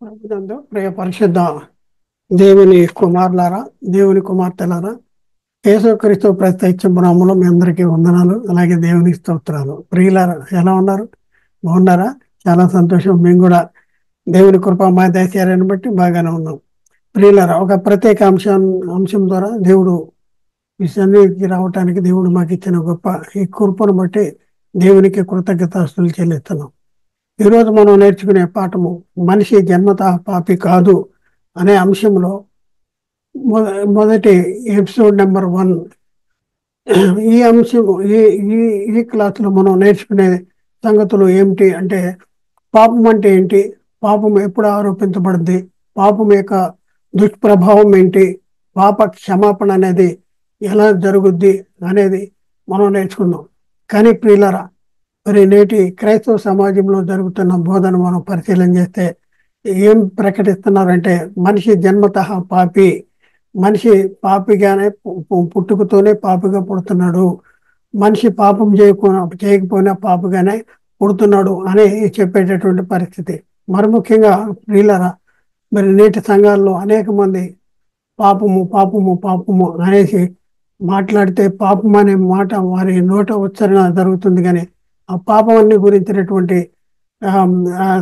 ప్రభునందు ప్రియ పరిశుద్ధ దేవుని కుమారులారా, దేవుని కుమార్తెలారా, యేసుక్రీస్తు ప్రత్యక్ష నామములో మీ అందరికీ వందనాలు. అలాగే దేవునికి స్తోత్రాలు. ప్రియులారా, ఎలా ఉన్నారు? బాగున్నారా? చాలా సంతోషం. మేము కూడా దేవుని కృప మా దైత్యాన్ని బట్టి బాగానే ఉన్నాం. ప్రియులారా, ఒక ప్రత్యేక అంశం ద్వారా దేవుడు ఈ సన్నిధికి రావటానికి దేవుడు మాకు ఇచ్చిన గొప్ప ఈ కృపను బట్టి దేవునికి కృతజ్ఞతాస్తులు చెల్లిస్తున్నాం. ఈరోజు మనం నేర్చుకునే పాఠము మనిషి జన్మతః పాపి కాదు అనే అంశంలో మొదటి ఎపిసోడ్ నెంబర్ 1. ఈ అంశం ఈ ఈ ఈ క్లాసులో మనం నేర్చుకునే సంగతులు ఏమిటి అంటే, పాపం అంటే ఏంటి, పాపం ఎప్పుడు ఆరోపించబడింది, పాపం యొక్క దుష్ప్రభావం ఏంటి, పాప క్షమాపణ అనేది ఎలా జరుగుద్ది అనేది మనం నేర్చుకుందాం. కానీ ప్రియులారా, మరి నేటి క్రైస్తవ సమాజంలో జరుగుతున్న బోధన మనం పరిశీలన చేస్తే ఏం ప్రకటిస్తున్నారంటే, మనిషి జన్మతః పాపి, మనిషి పాపిగానే పుట్టుకతోనే పాపిగా పుడుతున్నాడు, మనిషి పాపం చేయకపోయినా పాపిగానే పుడుతున్నాడు అని చెప్పేటటువంటి పరిస్థితి. మరి ముఖ్యంగా ప్రియులారా, మరి నేటి సంఘాల్లో అనేక మంది పాపము పాపము పాపము అనేసి మాట్లాడితే పాపం అనే మాట వారి నోట ఉచ్చారణ జరుగుతుంది, కానీ ఆ పాపాన్ని గురించినటువంటి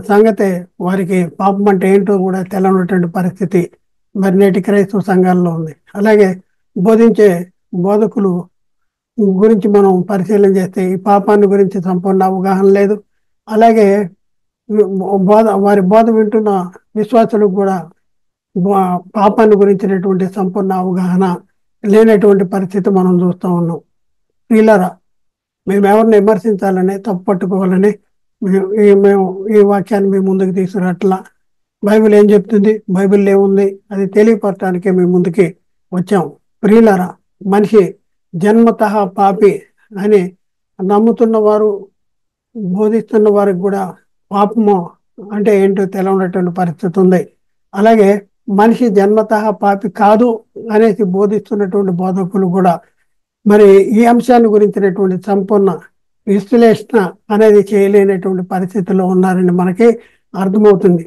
సంగతే వారికి పాపం అంటే ఏంటో కూడా తెలియనటువంటి పరిస్థితి మరి నేటి క్రైస్తవ సంఘాల్లో ఉంది. అలాగే బోధించే బోధకులు గురించి మనం పరిశీలన చేస్తే ఈ పాపాన్ని గురించి సంపూర్ణ అవగాహన లేదు. అలాగే వారి బోధ వింటున్న విశ్వాసులకు కూడా పాపాన్ని గురించినటువంటి సంపూర్ణ అవగాహన లేనటువంటి పరిస్థితి మనం చూస్తూ ఉన్నాం. వీళ్ళరా, మేము ఎవరిని విమర్శించాలని, తప్పు పట్టుకోవాలని మేము ఈ వాక్యాన్ని మేము ముందుకు తీసుకురాట్లా. బైబిల్ ఏం చెప్తుంది, బైబిల్ ఏముంది అది తెలియపరచడానికే మేము ముందుకి వచ్చాం. ప్రియులారా, మనిషి జన్మతః పాపి అని నమ్ముతున్న వారు, బోధిస్తున్న వారికి కూడా పాపము అంటే ఏంటో తెలియనటువంటి పరిస్థితి ఉంది. అలాగే మనిషి జన్మతః పాపి కాదు అనేసి బోధిస్తున్నటువంటి బోధకులు కూడా మరి ఈ అంశాన్ని గురించినటువంటి సంపూర్ణ విశ్లేషణ అనేది చేయలేనటువంటి పరిస్థితిలో ఉన్నారని మనకి అర్థమవుతుంది.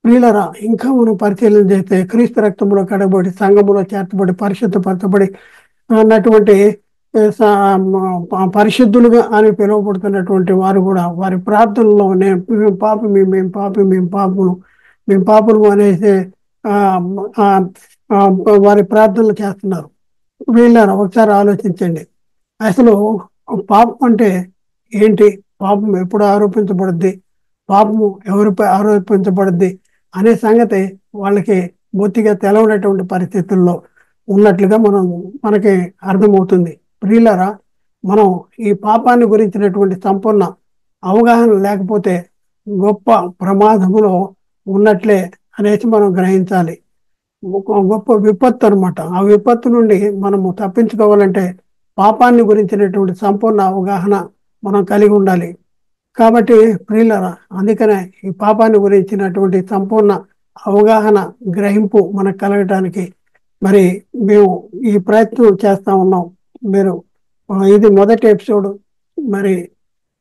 ప్రియులరా, ఇంకా మనం పరిశీలన చేస్తే క్రీస్తు రక్తంలో కడగబడి సంఘములో చేర్చబడి పరిశుద్ధపరచబడి అన్నటువంటి పరిశుద్ధులుగా అని పిలువబడుతున్నటువంటి వారు కూడా వారి ప్రార్థనలో మేము పాపము మేము పాపము అనేసి వారి ప్రార్థనలు చేస్తున్నారు. వీళ్ళని ఒకసారి ఆలోచించండి. అసలు పాపం అంటే ఏంటి, పాపం ఎప్పుడు ఆరోపించబడుద్ది, పాపము ఎవరిపై ఆరోపించబడుద్ది అనే సంగతి వాళ్ళకి బొత్తిగా తెలవనటువంటి పరిస్థితుల్లో ఉన్నట్లుగా మనకి అర్థమవుతుంది. ప్రియులారా, మనం ఈ పాపాన్ని గురించినటువంటి సంపూర్ణ అవగాహన లేకపోతే గొప్ప ప్రమాదములో ఉన్నట్లే అనేసి మనం గ్రహించాలి. గొప్ప విపత్తు అనమాట. ఆ విపత్తు నుండి మనము తప్పించుకోవాలంటే పాపాన్ని గురించినటువంటి సంపూర్ణ అవగాహన మనం కలిగి ఉండాలి. కాబట్టి ప్రియులారా, అందుకనే ఈ పాపాన్ని గురించినటువంటి సంపూర్ణ అవగాహన గ్రహింపు మనకు కలగటానికి మరి మేము ఈ ప్రయత్నం చేస్తా ఉన్నాం. మీరు ఇది మొదటి ఎపిసోడ్. మరి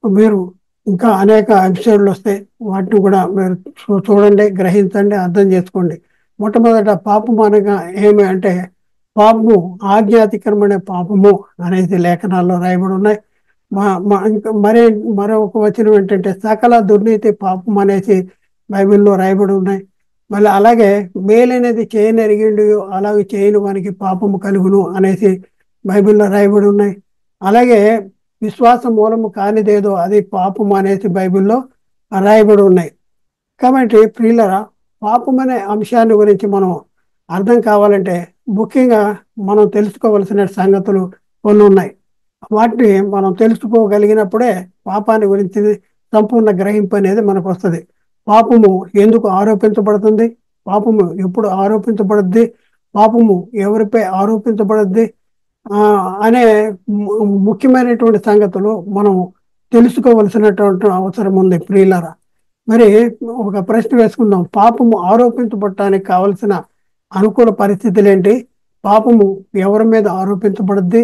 మీరు ఇంకా అనేక ఎపిసోడ్లు వస్తాయి, వాటిని కూడా మీరు చూడండి, గ్రహించండి, అర్థం చేసుకోండి. మొట్టమొదట పాపము అనగా ఏమి అంటే, పాపము ఆజ్ఞాతిక్రమణ పాపము అనేది లేఖనాల్లో రాయబడి ఉన్నాయి. ఇంకా మరొక వచనం ఏంటంటే, సకల దుర్నీతి పాపం అనేసి బైబిల్లో రాయబడి ఉన్నాయి. మళ్ళీ అలాగే మేలనేది చేయనెరిగిండు అలాగే చేయని వానికి పాపము కలుగును అనేసి బైబిల్లో రాయబడి ఉన్నాయి. అలాగే విశ్వాస మూలము కానిదేదో అది పాపం అనేసి బైబిల్లో రాయబడి ఉన్నాయి. కాబట్టి ప్రియులరా, పాపం అనే అంశాన్ని గురించి మనం అర్థం కావాలంటే ముఖ్యంగా మనం తెలుసుకోవలసిన సంగతులు కొన్ని ఉన్నాయి. వాటిని మనం తెలుసుకోగలిగినప్పుడే పాపాన్ని గురించి సంపూర్ణ గ్రహింపు అనేది మనకు వస్తుంది. పాపము ఎందుకు ఆరోపించబడుతుంది, పాపము ఎప్పుడు ఆరోపించబడుద్ది, పాపము ఎవరిపై ఆరోపించబడుద్ది అనే ముఖ్యమైనటువంటి సంగతులు మనం తెలుసుకోవలసినటువంటి అవసరం ఉంది. ప్రియులారా, మరి ఒక ప్రశ్న వేసుకుందాం. పాపము ఆరోపించబడటానికి కావలసిన అనుకూల పరిస్థితులు ఏంటి, పాపము ఎవరి మీద ఆరోపించబడుద్ది,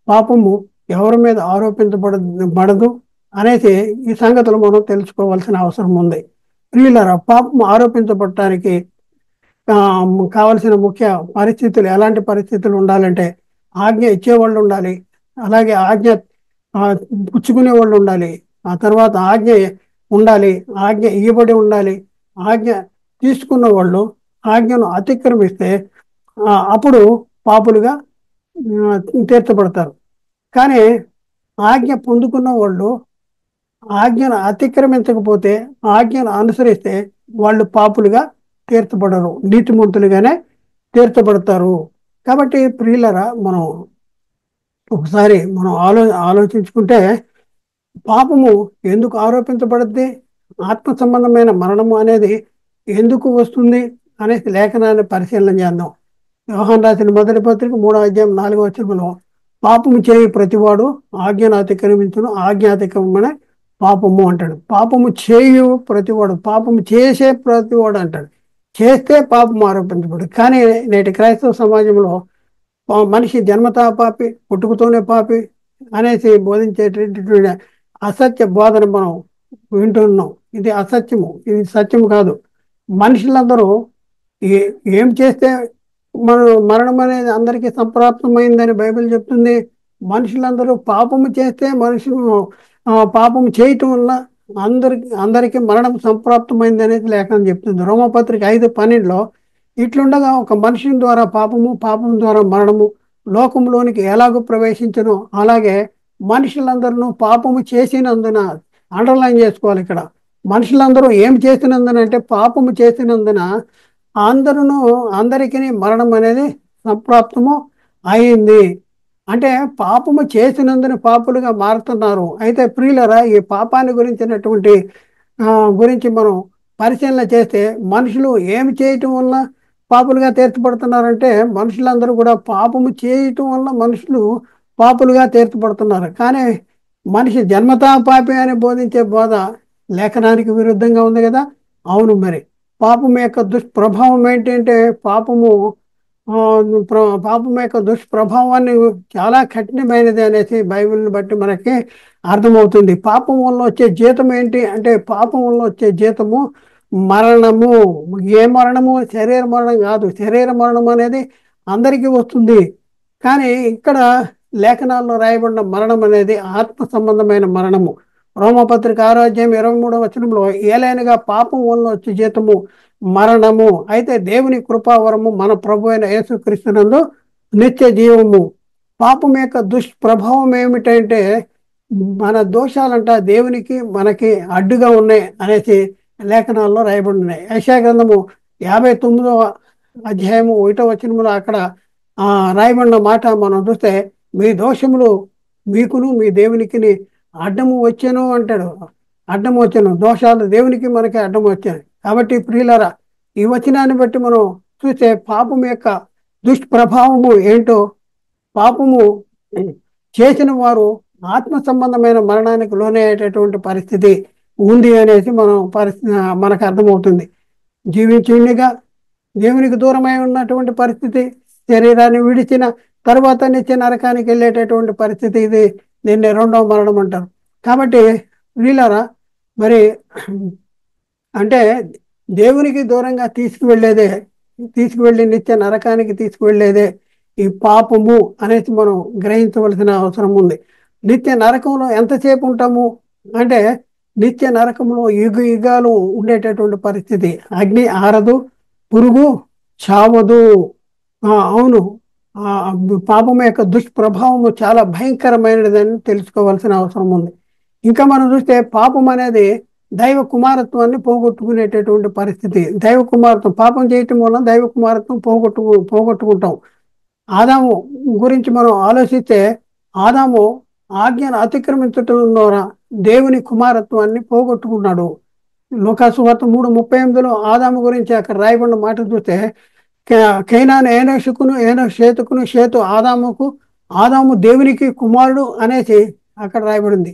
పాపము ఎవరి మీద ఆరోపించబడదు అనేసి ఈ సంగతులు మనం తెలుసుకోవాల్సిన అవసరం ఉంది. ప్రియులారా, పాపం ఆరోపించబడటానికి ఆ, కావలసిన ముఖ్య పరిస్థితులు, ఎలాంటి పరిస్థితులు ఉండాలంటే ఆజ్ఞ ఇచ్చేవాళ్ళు ఉండాలి, అలాగే ఆజ్ఞ ఆ, పుచ్చుకునే వాళ్ళు ఉండాలి, ఆ తర్వాత ఆజ్ఞ ఉండాలి, ఆజ్ఞ ఇవ్వబడి ఉండాలి, ఆజ్ఞ తీసుకున్న వాళ్ళు ఆజ్ఞను అతిక్రమిస్తే అప్పుడు పాపులుగా తీర్చబడతారు. కానీ ఆజ్ఞ పొందుకున్న వాళ్ళు ఆజ్ఞను అతిక్రమించకపోతే, ఆజ్ఞను అనుసరిస్తే వాళ్ళు పాపులుగా తీర్చబడరు, నీతిమంతులుగానే తీర్చబడతారు. కాబట్టి ప్రియులరా, మనం ఒకసారి మనం ఆలోచించుకుంటే పాపము ఎందుకు ఆరోపించబడుద్ది, ఆత్మ సంబంధమైన మరణము అనేది ఎందుకు వస్తుంది అనేసి లేఖనాన్ని పరిశీలన చేద్దాం. యోహాను రాసిన మొదటి పత్రిక 3వ అధ్యాయం 4వ వచనంలో పాపము చేయి ప్రతివాడు ఆజ్ఞను అతిక్రమించును, ఆజ్ఞ అతిక్రమణ పాపము అంటాడు. పాపము చేయు ప్రతివాడు, పాపము చేసే ప్రతివాడు అంటాడు. చేస్తే పాపం ఆరోపించబడు. కానీ నేటి క్రైస్తవ సమాజంలో మనిషి జన్మతా పాపి, పుట్టుకతోనే పాపి అనేసి బోధించేటటువంటి అసత్య బోధన మనం వింటున్నాం. ఇది అసత్యము, ఇది సత్యము కాదు. మనుషులందరూ ఏ ఏం చేస్తే మరణం అనేది అందరికీ సంప్రాప్తమైందని బైబిల్ చెప్తుంది. మనుషులందరూ పాపము చేస్తే మనుషులు పాపము చేయటం వల్ల అందరికీ మరణం సంప్రాప్తమైంది అనేది లేఖనం చెప్తుంది. రోమపత్రిక 5:12 ఇట్లుండగా ఒక మనుషుని ద్వారా పాపము, పాపం ద్వారా మరణము లోకంలోనికి ఎలాగో ప్రవేశించను, అలాగే మనుషులందరూ పాపము చేసినందున, అండర్లైన్ చేసుకోవాలి ఇక్కడ, మనుషులందరూ ఏం చేసినందున అంటే పాపము చేసినందున అందరికీ మరణం అనేది సంప్రాప్తము అయింది. అంటే పాపము చేసినందున పాపులుగా మారుతున్నారు. అయితే ప్రియులరా, ఈ పాపాన్ని గురించి మనం పరిశీలన చేస్తే మనుషులు ఏమి చేయటం వల్ల పాపులుగా తీర్చబడుతున్నారంటే, మనుషులందరూ కూడా పాపము చేయటం వల్ల మనుషులు పాపులుగా తీర్చబడుతున్నారు. కానీ మనిషి జన్మతా పాపి అని బోధించే బోధ లేఖనానికి విరుద్ధంగా ఉంది కదా. అవును, మరి పాపం యొక్క దుష్ప్రభావం ఏంటంటే పాపం యొక్క దుష్ప్రభావాన్ని చాలా కఠినమైనది అనేసి బైబిల్ని బట్టి మనకి అర్థమవుతుంది. పాపం వల్ల వచ్చే జీతం ఏంటి అంటే, పాపం వల్ల వచ్చే జీతము మరణము. ఏ మరణము? శరీర మరణం కాదు. శరీర మరణం అనేది అందరికీ వస్తుంది. కానీ ఇక్కడ లేఖనాల్లో రాయబడిన మరణం అనేది ఆత్మ సంబంధమైన మరణము. రోమపత్రిక 6వ అధ్యాయం 23వ వచనంలో ఏలైనగా పాపం వల్ల వచ్చే జీతము మరణము, అయితే దేవుని కృపావరము మన ప్రభు అయిన యేసుక్రీస్తునందు నిత్య జీవము. పాపం యొక్క దుష్ప్రభావం ఏమిటంటే, మన దోషాలంట దేవునికి మనకి అడ్డుగా ఉన్నాయి అనేసి లేఖనాల్లో రాయబడి ఉన్నాయి. యెషయా గ్రంథము 59వ అధ్యాయము 1వ వచనంలో అక్కడ రాయబడిన మాట మనం చూస్తే, మీ దోషములు మీకును మీ దేవునికి అడ్డము వచ్చాను అంటాడు. అడ్డము వచ్చాను, దోషాలు దేవునికి మనకి అడ్డము వచ్చాను. కాబట్టి ప్రియులారా, ఈ వచనాన్ని బట్టి మనం చూస్తే పాపం యొక్క దుష్ప్రభావము ఏంటో, పాపము చేసిన వారు ఆత్మ సంబంధమైన మరణానికి లోనయ్యేటటువంటి పరిస్థితి ఉంది అనేసి మనకు అర్థమవుతుంది. జీవించుండిగా దేవునికి దూరమై ఉన్నటువంటి పరిస్థితి, శరీరాన్ని విడిచిన తర్వాత నిత్య నరకానికి వెళ్ళేటటువంటి పరిస్థితి, దీన్ని రెండవ మరణం అంటారు. కాబట్టి వీళ్ళరా, మరి అంటే దేవునికి దూరంగా తీసుకువెళ్ళి నిత్య నరకానికి తీసుకువెళ్ళేదే ఈ పాపము అనేసి మనం గ్రహించవలసిన అవసరం ఉంది. నిత్య నరకంలో ఎంతసేపు ఉంటాము అంటే, నిత్య నరకంలో యుగాలు ఉండేటటువంటి పరిస్థితి. అగ్ని ఆరదు, పురుగు చావదు. అవును, పాపం యొక్క దుష్ప్రభావము చాలా భయంకరమైనదని తెలుసుకోవాల్సిన అవసరం ఉంది. ఇంకా మనం చూస్తే పాపం అనేది దైవ కుమారత్వాన్ని పోగొట్టుకునేటటువంటి పరిస్థితి. దైవ కుమారత్వం, పాపం చేయటం వల్ల దైవ కుమారత్వం పోగొట్టుకుంటాం. ఆదాము గురించి మనం ఆలోచిస్తే, ఆదాము ఆజ్ఞను అతిక్రమించటం ద్వారా దేవుని కుమారత్వాన్ని పోగొట్టుకున్నాడు. లూకాసు వార్త 3:38లో ఆదాము గురించి అక్కడ రాయబడిన మాట చూస్తే, కైనాను ఏనోషుకును, ఏనోషు షేతుకును, షేతు ఆదాముకు, ఆదాము దేవునికి కుమారుడు అనేసి అక్కడ రాయబడింది.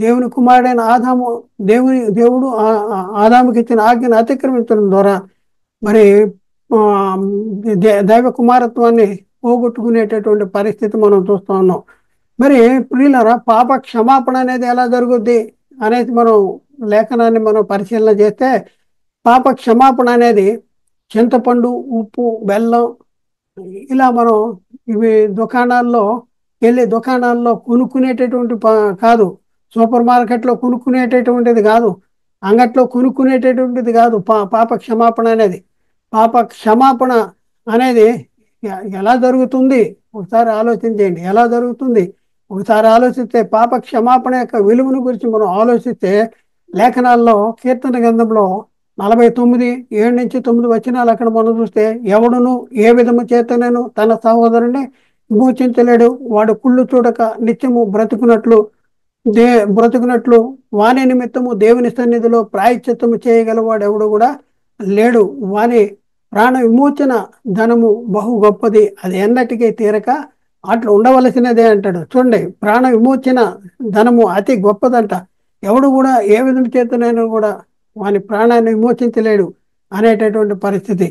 దేవుని కుమారుడైన దేవుడు ఆదాముకి ఇచ్చిన ఆజ్ఞను అతిక్రమించడం ద్వారా మరి దైవ కుమారత్వాన్ని పోగొట్టుకునేటటువంటి పరిస్థితి మనం చూస్తూ ఉన్నాం. మరి ప్రియులారా, పాప క్షమాపణ అనేది ఎలా జరుగుద్ది అనేది మనం లేఖనాన్ని పరిశీలన చేస్తే, పాప క్షమాపణ అనేది చింతపండు, ఉప్పు, బెల్లం ఇలా మనం ఇవి దుకాణాల్లో కొనుక్కునేటటువంటి కాదు. సూపర్ మార్కెట్లో కొనుక్కునేటటువంటిది కాదు. అంగట్లో కొనుక్కునేటటువంటిది కాదు. పాప క్షమాపణ అనేది. పాప క్షమాపణ అనేది ఎలా జరుగుతుంది ఒకసారి ఆలోచించేయండి. ఎలా జరుగుతుంది ఒకసారి ఆలోచిస్తే, పాప క్షమాపణ యొక్క విలువను గురించి మనం ఆలోచిస్తే, లేఖనాల్లో కీర్తన గ్రంథంలో 49:7-9 వచనాలు అక్కడ మనం చూస్తే, ఎవడును ఏ విధము చేతనను తన సహోదరుని విమోచించలేడు, వాడు కుళ్ళు చూడక నిత్యము బ్రతుకున్నట్లు వాని నిమిత్తము దేవుని సన్నిధిలో ప్రాయశ్చిత్తము చేయగలవాడు ఎవడు కూడా లేడు. వాని ప్రాణ విమోచన ధనము బహు గొప్పది, అది ఎన్నటికీ తీరక అట్లా ఉండవలసినదే అంటాడు. చూడండి, ప్రాణ విమోచన ధనము అతి గొప్పదంట. ఎవడు కూడా ఏ విధం చేతనైనా కూడా వాని ప్రాణాన్ని విమోచించలేడు అనేటటువంటి పరిస్థితి.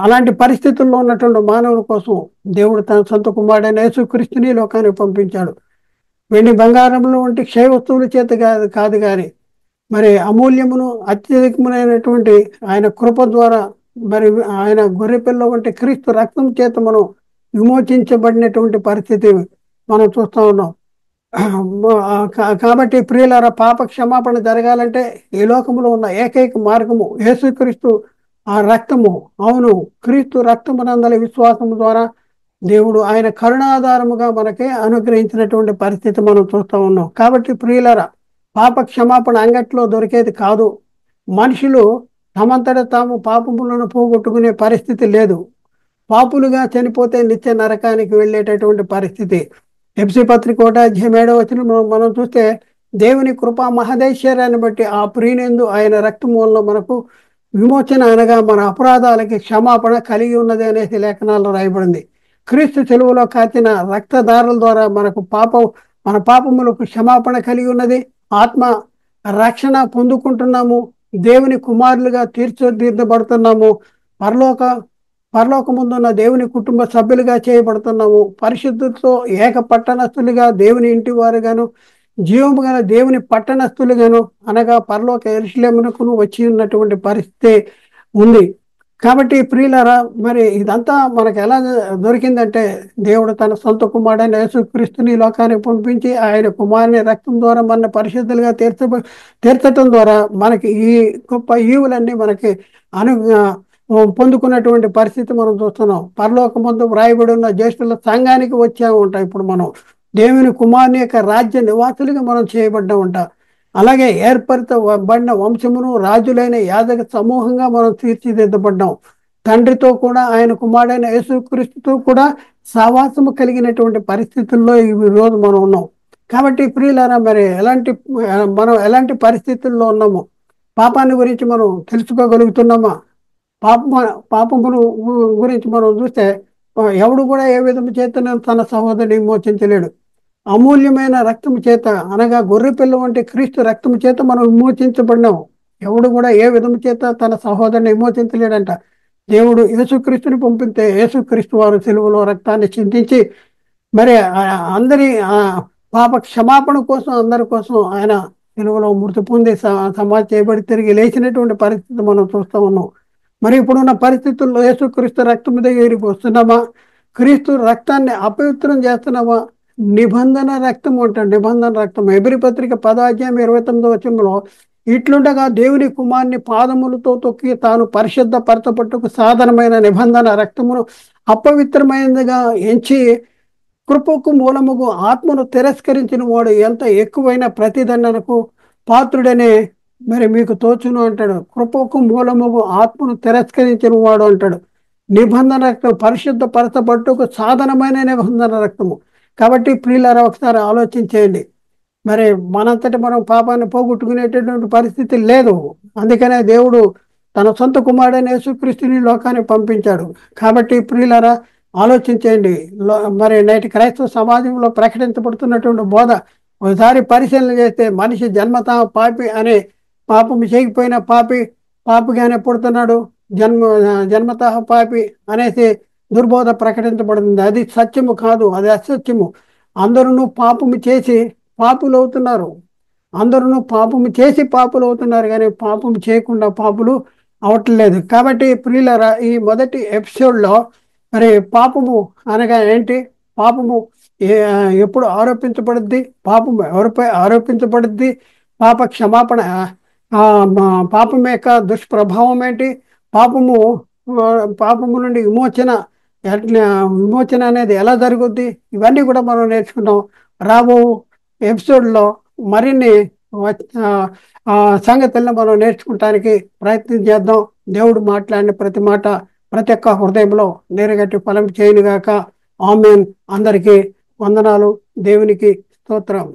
అలాంటి పరిస్థితుల్లో ఉన్నటువంటి మానవుల కోసం దేవుడు తన సొంత కుమారుడైన యేసుక్రీస్తుని లోకానికి పంపించాడు. వెండి బంగారంలో వంటి క్షయ వస్తువుల చేత కాదు కానీ, మరి అమూల్యమును అత్యధికమైనటువంటి ఆయన కృప ద్వారా, మరి ఆయన గొర్రెపిల్ల వంటి క్రీస్తు రక్తం చేత మనం విమోచించబడినటువంటి పరిస్థితి మనం చూస్తూ ఉన్నాం. కాబట్టి ప్రియులారా, పాప క్షమాపణ జరగాలంటే ఈ లోకంలో ఉన్న ఏకైక మార్గము యేసుక్రీస్తు ఆ రక్తము. అవును, క్రీస్తు రక్తమునందలి విశ్వాసము ద్వారా దేవుడు ఆయన కరుణాధారముగా మనకి అనుగ్రహించినటువంటి పరిస్థితి మనం చూస్తూ ఉన్నాం. కాబట్టి ప్రియులారా, పాప క్షమాపణ అంగట్లో దొరికేది కాదు. మనుషులు తమంతట తాము పాపములను పోగొట్టుకునే పరిస్థితి లేదు. పాపులుగా చనిపోతే నిత్య నరకానికి వెళ్ళేటటువంటి పరిస్థితి. ఎఫ్సీ పత్రిక 1:7 మనం చూస్తే, దేవుని కృపా మహదైశ్వర్యాన్ని బట్టి ఆ ప్రియునందు ఆయన రక్తం వల్ల మనకు విమోచన, అనగా మన అపరాధాలకి క్షమాపణ కలిగి ఉన్నది అనేసి లేఖనాల్లో రాయబడింది. క్రీస్తు సెలువులో కాచిన రక్తధారల ద్వారా మన పాపములకు క్షమాపణ కలిగి ఉన్నది. ఆత్మ రక్షణ పొందుకుంటున్నాము. దేవుని కుమారులుగా తీర్చబడుతున్నాము. పరలోకముందున్న దేవుని కుటుంబ సభ్యులుగా చేయబడుతున్నాము. పరిశుద్ధులతో ఏక పట్టణస్థులుగా, దేవుని ఇంటి వారుగాను, జీవము గల దేవుని పట్టణస్థులుగాను, అనగా పరలోక యెరూషలేమునకు వచ్చి ఉన్నటువంటి పరిస్థితి ఉంది. కాబట్టి ప్రియులారా, మరి ఇదంతా మనకు ఎలా దొరికిందంటే, దేవుడు తన సొంత కుమారుడైన యేసుక్రీస్తుని లోకానికి పంపించి ఆయన కుమారుని రక్తం ద్వారా మన పరిశుద్ధులుగా తీర్చటం ద్వారా మనకి ఈ గొప్ప ఈవులన్నీ మనకి పొందుకున్నటువంటి పరిస్థితి మనం చూస్తున్నాం. పరలోకమందు వ్రాయబడి ఉన్న జ్యేష్ఠుల సంఘానికి వచ్చా ఉంటాం. ఇప్పుడు మనం దేవుని కుమారుని యొక్క రాజ్య నివాసులుగా మనం చేయబడ్డా ఉంటాం. అలాగే ఏర్పరచబడిన వంశమును, రాజులైన యాజక సమూహంగా మనం తీర్చిదిద్దబడ్డాం. తండ్రితో కూడా, ఆయన కుమారుడైన యేసుక్రీస్తుతో కూడా సహవాసము కలిగినటువంటి పరిస్థితుల్లో ఈ రోజు మనం ఉన్నాం. కాబట్టి ప్రియులారా, మరి మనం ఎలాంటి పరిస్థితుల్లో ఉన్నాము? పాపాన్ని గురించి మనం తెలుసుకోగలుగుతున్నామా? పాపమును గురించి మనం చూస్తే, ఎవడు కూడా ఏ విధము చేత తన సహోదరుని విమోచించలేడు. అమూల్యమైన రక్తము చేత, అనగా గొర్రెపిల్ల వంటి క్రీస్తు రక్తము చేత మనం విమోచించబడినాము. ఎవడు కూడా ఏ విధము చేత తన సహోదరుని విమోచించలేడంట. దేవుడు యేసుక్రీస్తుని పంపితే, యేసుక్రీస్తు వారు సిలువలో రక్తాన్ని చిందించి, మరి అందరి పాప క్షమాపణ కోసం, అందరి కోసం ఆయన సిలువలో మృతి పొంది సమాధి చేయబడి తిరిగి లేచినటువంటి పరిస్థితి మనం చూస్తూ ఉన్నాం. మరి ఇప్పుడున్న పరిస్థితుల్లో యేసుక్రీస్తు రక్తం దగ్గరికి వస్తున్నామా? క్రీస్తు రక్తాన్ని అపవిత్రం చేస్తున్నామా? నిబంధన రక్తం అంటాడు. నిబంధన రక్తం హెబ్రీ పత్రిక 10:29 ఇట్లుండగా దేవుని కుమారుని పాదములతో తొక్కి తాను పరిశుద్ధ పరచబట్టుకు సాధనమైన నిబంధన రక్తమును అపవిత్రమైనదిగా ఎంచి కృపకు మూలముగు ఆత్మను తిరస్కరించిన వాడు ఎంత ఎక్కువైన ప్రతిదండనకు పాత్రుడనే మరి మీకు తోచును అంటాడు. కృపకు మూలముగు ఆత్మను తిరస్కరించిన వాడు అంటాడు. నిబంధన రక్తం పరిశుద్ధ పరచబట్టుకు సాధనమైన నిబంధన రక్తము. కాబట్టి ప్రియులారా, ఒకసారి ఆలోచించేయండి. మరి మనంతటి మనం పాపాన్ని పోగొట్టుకునేటటువంటి పరిస్థితి లేదు. అందుకనే దేవుడు తన సొంత కుమారుడైన యేసుక్రీస్తుని లోకానికి పంపించాడు. కాబట్టి ప్రియులారా, ఆలోచించేయండి. మరి నేటి క్రైస్తవ సమాజంలో ప్రకటించబడుతున్నటువంటి బోధ ఒకసారి పరిశీలన చేస్తే, మనిషి జన్మతా పాపి అనే, పాపం చేయకపోయినా పాపిగానే పుడుతున్నాడు, జన్మత పాపి అనేసి దుర్బోధ ప్రకటించబడుతుంది. అది సత్యము కాదు, అది అసత్యము. అందరూ పాపము చేసి పాపులు అవుతున్నారు. అందరూ పాపము చేసి పాపులు అవుతున్నారు, కానీ పాపము చేయకుండా పాపులు అవట్లేదు. కాబట్టి ప్రియులారా, ఈ మొదటి ఎపిసోడ్లో మరి పాపము అనగా ఏంటి, పాపము ఎప్పుడు ఆరోపించబడుద్ది, పాపము ఎవరిపై ఆరోపించబడుద్ది, పాప క్షమాపణ, పాపం యొక్క దుష్ప్రభావం ఏంటి, పాపము పాపము నుండి విమోచన అనేది ఎలా జరుగుద్ది, ఇవన్నీ కూడా మనం నేర్చుకుందాం. రాబో ఎపిసోడ్లో మరిన్ని సంగతులను మనం నేర్చుకోవటానికి ప్రయత్నం చేద్దాం. దేవుడు మాట్లాడిన ప్రతి మాట ప్రతి ఒక్క హృదయంలో నీరుగట్టి ఫలం చేయనుగాక. ఆమేన్. అందరికీ వందనాలు. దేవునికి స్తోత్రం.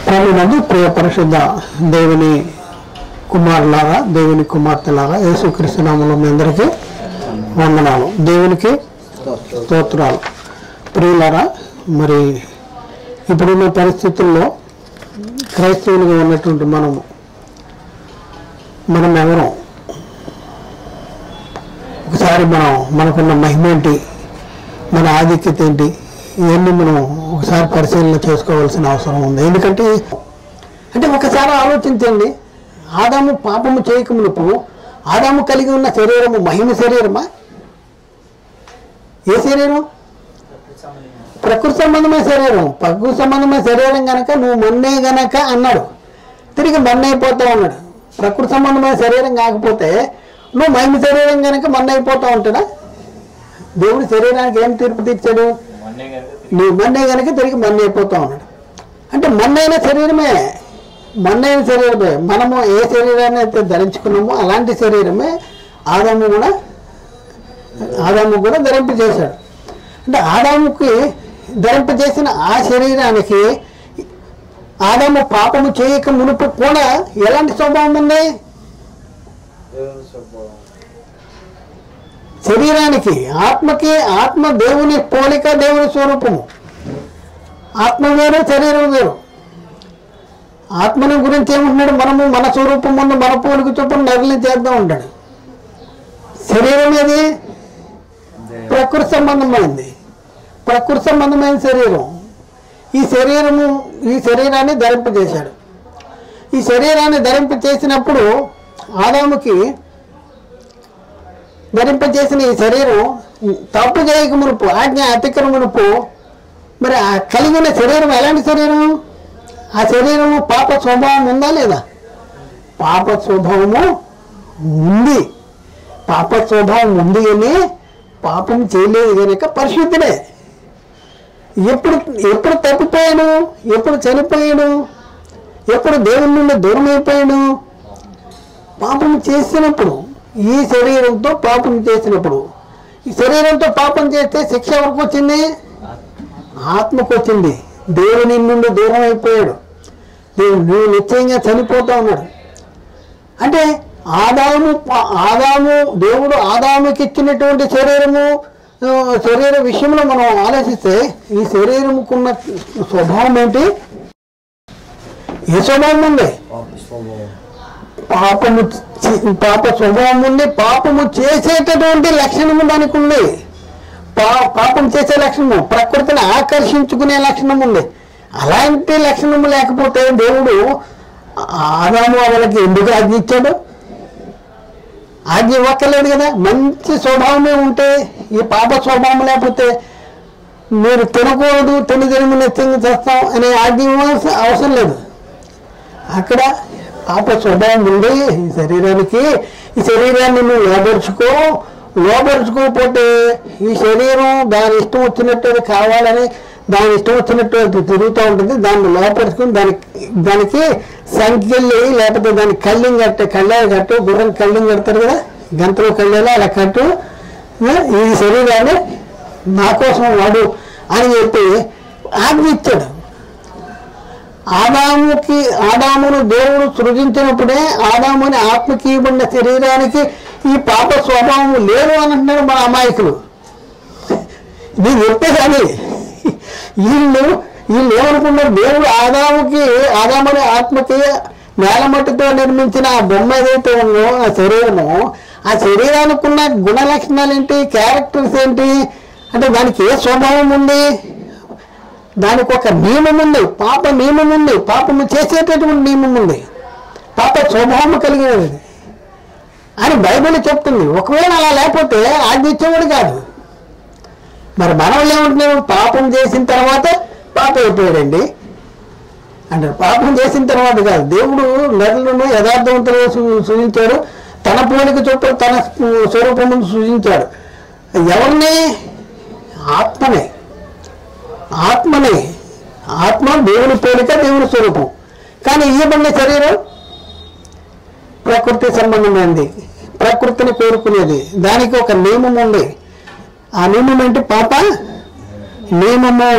ప్రేమనందు ప్రియ పరిశుద్ధ దేవుని కుమారులారా, దేవుని కుమార్తెలారా, యేసుక్రీస్తు నామములో మీ అందరికీ వందనాలు. దేవునికి స్తోత్రాలు. ప్రియులారా, మరి ఇప్పుడున్న పరిస్థితుల్లో క్రైస్తవులుగా ఉన్నటువంటి మనం ఎవరు, ఒకసారి మనకున్న మహిమ ఏంటి, మన ఆధిక్యత ఏంటి, ఇవన్నీ మనం ఒకసారి పరిశీలన చేసుకోవాల్సిన అవసరం ఉంది. ఎందుకంటే ఒకసారి ఆలోచించండి, ఆదాము పాపము చేయకమునుపు ఆదాము కలిగి ఉన్న శరీరము మహిమ శరీరమా? ఏ శరీరం? ప్రకృతి సంబంధమైన శరీరం. ప్రకృతి సంబంధమైన శరీరం గనక నువ్వు మన్నే గనక అన్నాడు, తిరిగి మన్నైపోతా ఉన్నాడు. ప్రకృతి సంబంధమైన శరీరం కాకపోతే నువ్వు మహిమ శరీరం గనక మన్నైపోతా ఉంటాడా? దేవుడి శరీరానికి ఏం తీర్పు తీర్చాడు? నువ్వు మన్నే గనక తిరిగి మన్నైపోతా ఉన్నాడు. అంటే మన్నైన శరీరమే, మనము ఏ శరీరాన్ని అయితే ధరించుకున్నామో అలాంటి శరీరమే ఆదాము కూడా ధరింపజేశాడు. అంటే ఆదాముకి ధరింపజేసిన ఆ శరీరానికి ఆదాము పాపము చేయక మునుపు కూడా ఎలాంటి స్వభావం ఉంది? శరీరానికి, ఆత్మకి, ఆత్మ దేవుని పోలిక, దేవుని స్వరూపము. ఆత్మ వేరు, శరీరం వేరు. ఆత్మని గురించి ఏమంటున్నాడు? మనము మన స్వరూపం ముందు మన పోలిక చొప్పున నగలి చేద్దాం ఉంటాడు. శరీరం ఏది? ప్రకృతి సంబంధమైంది, ప్రకృతి సంబంధమైన శరీరం. ఈ శరీరాన్ని ధరింపజేశాడు. ఈ శరీరాన్ని ధరింపజేసినప్పుడు ఆదాముకి ధరింపజేసిన ఈ శరీరం తప్పు చేయక మునుపు, ఆజ్ఞ అతిక్రమణపు మరి ఆ కలిగిన శరీరం ఎలాంటి శరీరం? ఆ శరీరము పాప స్వభావం ఉందా లేదా? పాప స్వభావము ఉంది. పాప స్వభావం ఉంది కానీ పాపం చేయలేదు కనుక పరిశుద్ధుడే. ఎప్పుడు తప్పిపోయాడు? ఎప్పుడు చనిపోయాడు? ఎప్పుడు దేవుని నుండి దూరం అయిపోయాడు? పాపం చేసినప్పుడు. ఈ శరీరంతో పాపం చేసినప్పుడు. ఈ శరీరంతో పాపం చేస్తే శిక్ష ఎవరికి వచ్చింది? ఆత్మకు వచ్చింది. దేవుని నుండి దూరం అయిపోయాడు. నువ్వు నిశ్చయంగా చనిపోతా ఉన్నాడు. అంటే దేవుడు ఆదాముకి ఇచ్చినటువంటి శరీర విషయంలో మనం ఆలోచిస్తే ఈ శరీరముకున్న స్వభావం ఏంటి? ఏ స్వభావం ఉంది? పాప స్వభావం ఉంది. పాపము చేసేటటువంటి లక్షణము దానికి ఉంది. పాపం చేసే లక్షణము, ప్రకృతిని ఆకర్షించుకునే లక్షణం ఉంది. అలాంటి లక్షణము లేకపోతే దేవుడు ఆదాము వాళ్ళకి ఎందుకు ఆజ్ఞ ఇచ్చాడు? ఆజ్ఞ ఇవ్వక్కర్లేదు కదా. మంచి స్వభావమే ఉంటే, ఈ పాప స్వభావం లేకపోతే మీరు తినకూడదు, తిని నిత్యంగా చేస్తాం అనే ఆజ్ఞ అవసరం లేదు. అక్కడ పాప స్వభావం ఉంది ఈ శరీరానికి. ఈ శరీరాన్ని నువ్వు లోపరుచుకోకపోతే ఈ శరీరం దాని ఇష్టం వచ్చినట్టు కావాలని దాని ఇష్టం వచ్చినట్టు తిరుగుతూ ఉంటుంది. దాన్ని లోపరుచుకుని దానికి సంఖ్యల్లి లేకపోతే దాని కళ్ళాలు కట్టు, గుర్రం కళ్ళం కడతారు కదా, గంటలో కళ్ళేలా అలా కట్టు, ఈ శరీరాన్ని నా కోసం వాడు అని చెప్పి ఆజ్ఞ ఇచ్చాడు. ఆదామును దేవుడు సృజించినప్పుడే ఆదాముని ఆత్మకి ఇవ్వబడిన శరీరానికి ఈ పాప స్వభావం లేదు అని అంటున్నారు మన అమాయకులు. ఇది చెప్పేదాన్ని వీళ్ళు ఏమనుకున్నారు, దేవుడు ఆదాముని ఆత్మకి నేలమట్టితో నిర్మించిన ఆ బొమ్మ ఏదైతే ఉందో ఆ శరీరము, ఆ శరీరానికి ఉన్న గుణ లక్షణాలు ఏంటి, క్యారెక్టర్స్ ఏంటి అంటే దానికి ఏ స్వభావం ఉంది, దానికి ఒక నియమం ఉంది, పాప నియమం ఉంది, పాపము చేసేటటువంటి నియమం ఉంది, పాప స్వభావం కలిగినది అని బైబిల్ చెప్తుంది. ఒకవేళ అలా లేకపోతే ఆజ్ఞ ఇచ్చేవాడు కాదు. మరి మనవాళ్ళు ఏమంటున్నాం, పాపం చేసిన తర్వాత పాప అయిపోయాడండి అంటారు. పాపం చేసిన తర్వాత కాదు, దేవుడు నరులను యథార్థవంతులుగా సృజించాడు, తన పోలిక చొప్పున తన స్వరూపమును సృజించాడు. ఎవరిని? ఆత్మనే. ఆత్మ దేవుని పోలిక, దేవుని స్వరూపం. కానీ ఇవ్వబడిన శరీరం ప్రకృతి సంబంధమైనది, ప్రకృతిని కోరుకునేది. దానికి ఒక నియమం ఉంది. ఆ నియమం ఏంటి? పాప నియమము.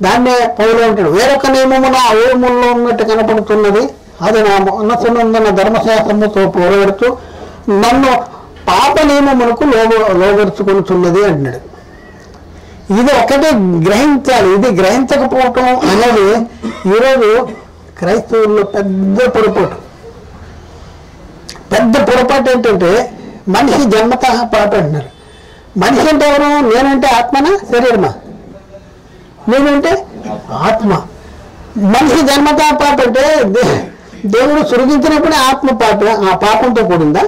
దాన్నే పౌలు అంటాడు, వేరొక నియమము నా అవయముల్లో ఉన్నట్టు కనపడుతున్నది, అది నా మనసునందున్న ధర్మశాస్త్రముతో పోరాడుతూ నన్ను పాప నియమమునకు లోబరుచుకొనుచున్నది అంటున్నాడు. ఇది ఒకటే గ్రహించాలి. ఇది గ్రహించకపోవటం అనేది ఈరోజు క్రైస్తవుల్లో పెద్ద పొరపాటు ఏంటంటే మనిషి జన్మతః పాప అంటున్నారు. మనిషి అంటే ఎవరు? నేనంటే ఆత్మనా శరీరమా? నేనంటే ఆత్మ. మనిషి జన్మతః పాప అంటే దేవుడు సృజించినప్పుడే ఆత్మ పాప, ఆ పాపంతో కూడిందా?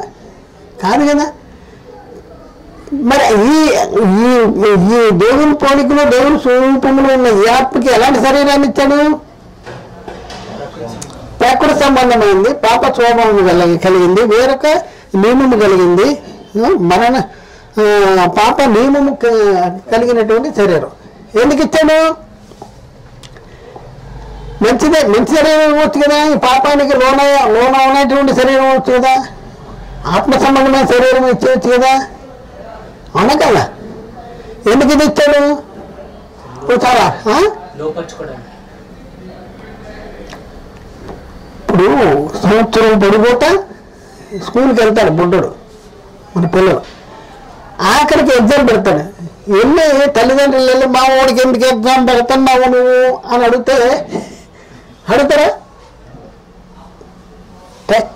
కాదు కదా. మరి ఈ దేవుని పోలికలో దేవుని స్వరూపంలో ఉన్న ఈ ఆత్మకి ఎలాంటి శరీరాన్ని ఇచ్చాడు? ప్రకృతి సంబంధమైంది, పాప స్వభావం కలిగింది, వేరొక నియమము కలిగింది, మరణ పాప నియమము కలిగినటువంటి శరీరం. ఎందుకు ఇచ్చాడు? మంచి శరీరం ఇవ్వచ్చు కదా, ఈ పాపానికి లోన ఉన్నటువంటి శరీరం ఇవ్వచ్చు కదా, ఆత్మ సంబంధమైన శరీరం ఇచ్చేవచ్చు కదా, అవునా కదా? ఎందుకు ఇది ఇచ్చాడు? చూసారా? ఇప్పుడు సంవత్సరం పొడిపోట స్కూల్కి వెళ్తాడు బుడ్డోడు, మన పిల్లలు. ఆఖరికి ఎగ్జామ్ పెడతాడు. వెళ్ళి తల్లిదండ్రులు వెళ్ళి మా వాడికి ఎందుకు ఎగ్జామ్ పెడతావు నువ్వు అని అడుగుతారా?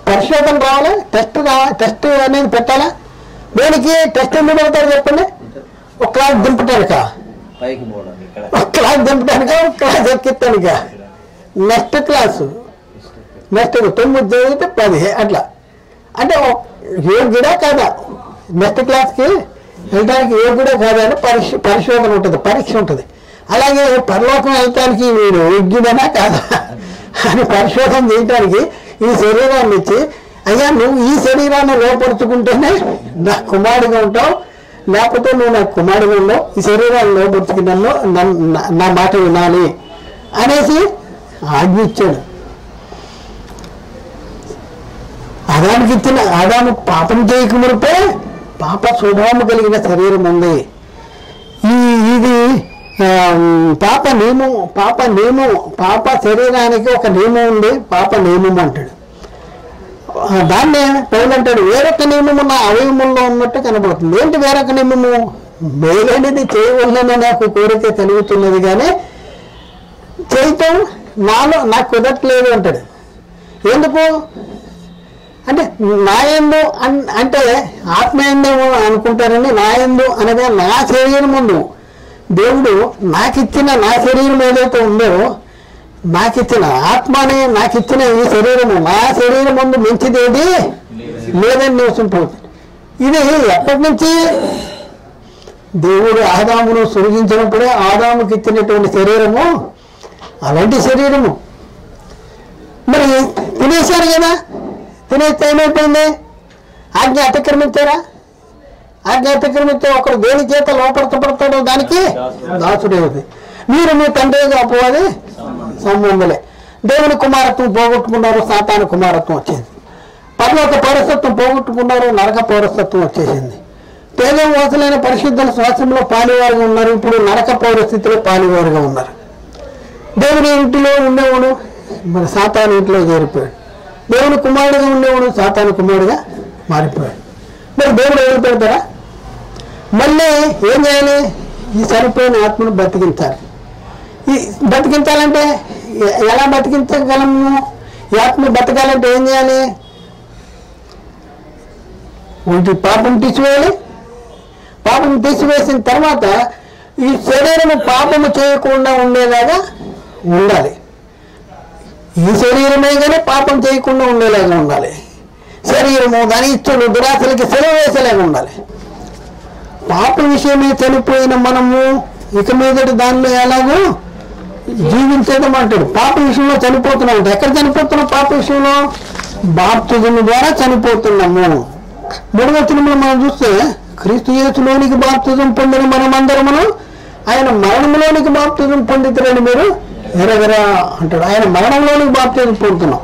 పరిశోధన రావాలి, టెస్ట్ అనేది పెట్టాలా? దేనికి టెస్ట్ ఎందుకు పెడతారు చెప్పండి? ఒక క్లాస్ దింపటానిక, ఒక క్లాస్ ఎక్కిస్తానిక, నెక్స్ట్ 9 చదివితే 10 అట్లా. అంటే యోగ్యుడా కాదా, నెక్స్ట్ క్లాస్కి వెళ్ళడానికి యోగ్యుడా కాదా అని పరిశోధన ఉంటుంది, పరీక్ష ఉంటుంది. అలాగే పరలోకం వెళ్ళటానికి వీడు యోగ్యుడనా కాదా అని పరిశోధన చేయడానికి ఈ శరీరాన్ని ఇచ్చి, అయ్యా నువ్వు ఈ శరీరాన్ని లోపరుచుకుంటేనే నా కుమారుడిగా ఉంటావు, లేకపోతే నువ్వు నా కుమారుడిగా ఉండవు, ఈ శరీరాన్ని లోపరుచుకున్నాను, నా మాట వినాలి అనేసి ఆజ్ఞ ఇచ్చాడు. ఆదాము పాపం చేయకమునిపే పాప స్వభావం కలిగిన శరీరం ఉంది. ఇది పాప శరీరానికి ఒక నియమం ఉంది, పాప నియమం అంటాడు. దాన్నే పౌలు అంటాడు, వేరొక నియమము నా అవయముల్లో ఉన్నట్టు కనబడుతుంది. ఏంటి వేరొక నియమము? మేలనేది చేయవలనని నాకు కోరిక కలుగుతున్నది, కానీ చేయటం నాకు కుదరట్లేదు అంటాడు. ఎందుకు అంటే నాయందు అంటే ఆత్మయందేమో అనుకుంటారని, నాయందు అనగా నా శరీరం ముందు దేవుడు నాకిచ్చిన నా శరీరం ఏదైతే ఉందో, నాకిచ్చిన ఆత్మనే, నాకిచ్చిన ఈ శరీరము, నా శరీరం ముందు మంచిదేది లేదని నివసింపవుతుంది. ఇది ఎప్పటి నుంచి? దేవుడు ఆదామును సృజించినప్పుడే ఆదాముకి ఇచ్చినటువంటి శరీరము అలాంటి శరీరము. మరి తినేశారు కదా, తినేస్తే ఏమైపోయింది? ఆజ్ఞ అతిక్రమించారా? ఆజ్ఞ అతిక్రమిస్తే ఒకరు దేని చేత లోపడతాడో దానికి దాసుడే ఉంది. మీరు మీ తండ్రిగా అపవాది సంబంధులే. దేవుని కుమారత్వం పోగొట్టుకున్నారు, సాతాను కుమారత్వం వచ్చింది. పరలోక పౌరసత్వం పోగొట్టుకున్నారు, నరక పౌరసత్వం వచ్చేసింది. పేద వాసులైన పరిశుద్ధుల శ్వాసంలో పాలివారుగా ఉన్నారు, ఇప్పుడు నరక పౌరస్థితిలో పాలివారుగా ఉన్నారు. దేవుని ఇంటిలో ఉండేవాడు మరి సాతాను ఇంట్లో చేరిపోయాడు. దేవుని కుమారుడిగా ఉండేవాడు సాతాను కుమారుడిగా మారిపోయాడు. మరి దేవుడు ఎవరు పెడతారా? మళ్ళీ ఏం చేయాలి? ఈ చనిపోయిన ఆత్మను బతికించాలి. ఈ బతికించాలంటే ఎలా బతికించగలము? ఈ ఆత్మ బతకాలంటే ఏం చేయాలి? ఒకటి పాపం తీసివేయాలి. పాపం తీసివేసిన తర్వాత ఈ శరీరము పాపము చేయకుండా ఉండేలాగా ఉండాలి. ఈ శరీరమే కానీ పాపం చేయకుండా ఉండేలాగా ఉండాలి. శరీరము దాని ఇష్టలు దురాశలకి సెలవు వేసేలాగా ఉండాలి. పాప విషయమే చనిపోయిన మనము ఇక మీదటి దానిలో ఎలాగో జీవించడం అంటాడు. పాప విషయంలో చనిపోతున్నాం. ఎక్కడ చనిపోతున్నాం? పాప విషయంలో బాప్తిజం ద్వారా చనిపోతున్నాము. 3వ వచనంలో మనం చూస్తే క్రీస్తు యేసులోనికి బాప్తిజం పొందిన మనమందరమును ఆయన మరణంలోనికి బాప్తిజం పొందితరని మీరు ఎరగరా అంటాడు. ఆయన మరణంలోనికి బాప్తిజం పొందుతున్నాం.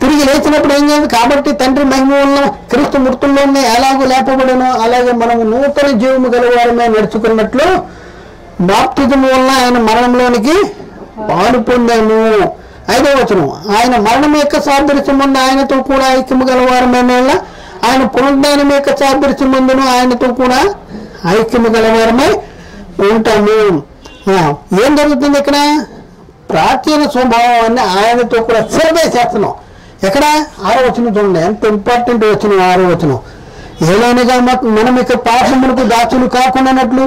తిరిగి లేచినప్పుడు ఏం చేయాలి? కాబట్టి తండ్రి మహిమ వలన క్రీస్తు మృతుల్లోనే ఎలాగో లేపబడినో అలాగే మనము నూతన జీవము గలవారమే నడుచుకున్నట్లు బాప్తిజం వలన ఆయన మరణంలోనికి పాలు పొందాము. 5వ వచనం ఆయన మరణం యొక్క సాదృశ్యం ముందు ఆయనతో కూడా ఐక్యము గలవారమైన ఆయన పునరుద్ధానం యొక్క సాదృశ్యం ముందును ఆయనతో కూడా ఐక్యము గలవారమై ఉంటాము. ఏం జరుగుతుంది ఇక్కడ? ప్రాచీన స్వభావాన్ని ఆయనతో కూడా సిలవేసేస్తున్నాం. ఎక్కడ? 6వ వచనం చూడండి, ఎంత ఇంపార్టెంట్ వచనం 6వ వచనం. ఏలైనగా మనం ఇక పాపములకు దాసులు కాకుండానట్లు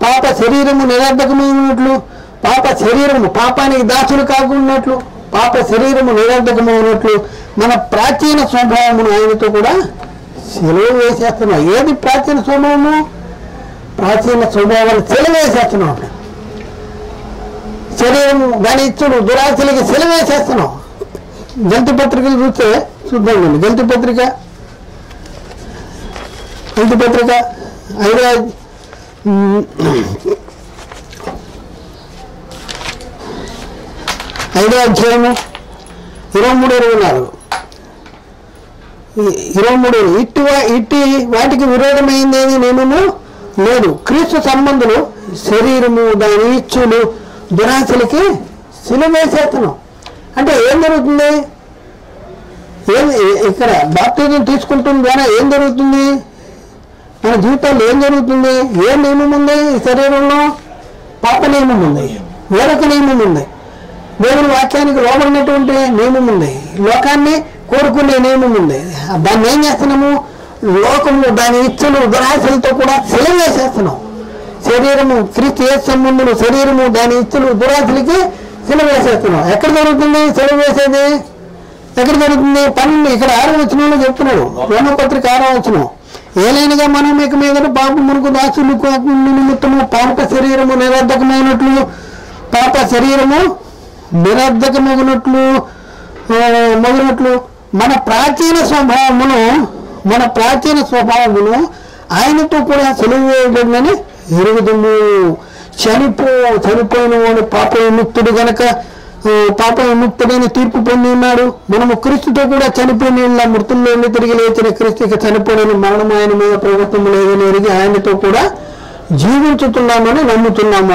పాప శరీరము నిరర్ధకమైనట్లు పాప శరీరము పాపానికి దాసులు కాకున్నట్లు పాప శరీరము నిరర్ధకమైనట్లు మన ప్రాచీన స్వభావమును ఆయనతో కూడా సెలవు వేసేస్తున్నాం. ఏది ప్రాచీన స్వభావము? ప్రాచీన స్వభావాన్ని సెలవు వేసేస్తున్నాం. శరీరము దాని ఇచ్చుడు దురాశలకి సెలవు వేసేస్తున్నాం. గల్తీ పత్రికలు చూస్తే చూద్దామండి. గల్తీ పత్రిక 5వ అధ్యాయము 23-24 ఇట్టి వాటికి విరోధమైందేది నేనేమో లేదు. క్రీస్తు సంబంధులు శరీరము దాని ఇచ్చులు దురాశలకి సిలువేసేస్తున్నాం. అంటే ఏం జరుగుతుంది? ఇక్కడ బాప్తిజం తీసుకుంటున్న ద్వారా ఏం జరుగుతుంది? మన జీవితాల్లో ఏం జరుగుతుంది? ఏ నియమం ఉంది? ఈ శరీరంలో పాప నియమం ఉంది, వేరొక నియమం ఉంది, దేవుని వాక్యానికి లోబడినటువంటి నియమం ఉంది, లోకాన్ని కోరుకునే నియమం ఉంది. దాన్ని ఏం చేస్తున్నాము? లోకము దాని ఇచ్చలు దురాశలతో కూడా సెలవు వేసేస్తున్నాం. శరీరము క్రీస్తు యేసు సంబంధులు శరీరము దాని ఇచ్చలు దురాశలకి సెలవు వేసేస్తున్నాం. ఎక్కడ జరుగుతుంది సెలవు వేసేది? ఎక్కడ జరుగుతుంది? 12 ఇక్కడ 6వ వచనంలో చెప్తున్నాడు. రోమపత్రిక 6వ వచనం. ఏలైనగా మనం ఇక మీద పాపమునకు దాసులు నిమిత్తము పాప శరీరము నిరర్ధకమైనట్లు పాప శరీరము నిరర్ధకమగినట్లు మన ప్రాచీన స్వభావమును ఆయనతో కూడా సెలవు వేయబడిందని ఎరుగుదము. చనిపోయిన వాడు పాప విముక్తుడు గనక పాప విముక్తుడని తీర్పు పొంది ఉన్నాడు. మనము క్రీస్తుతో కూడా చనిపోయిన మృతుల్లో తిరిగి లేచిన క్రీస్తుకి చనిపోయిన మరణం ఆయన మీద ప్రభుత్వం లేదని ఎరిగి ఆయనతో కూడా జీవించుతున్నామని నమ్ముతున్నాము.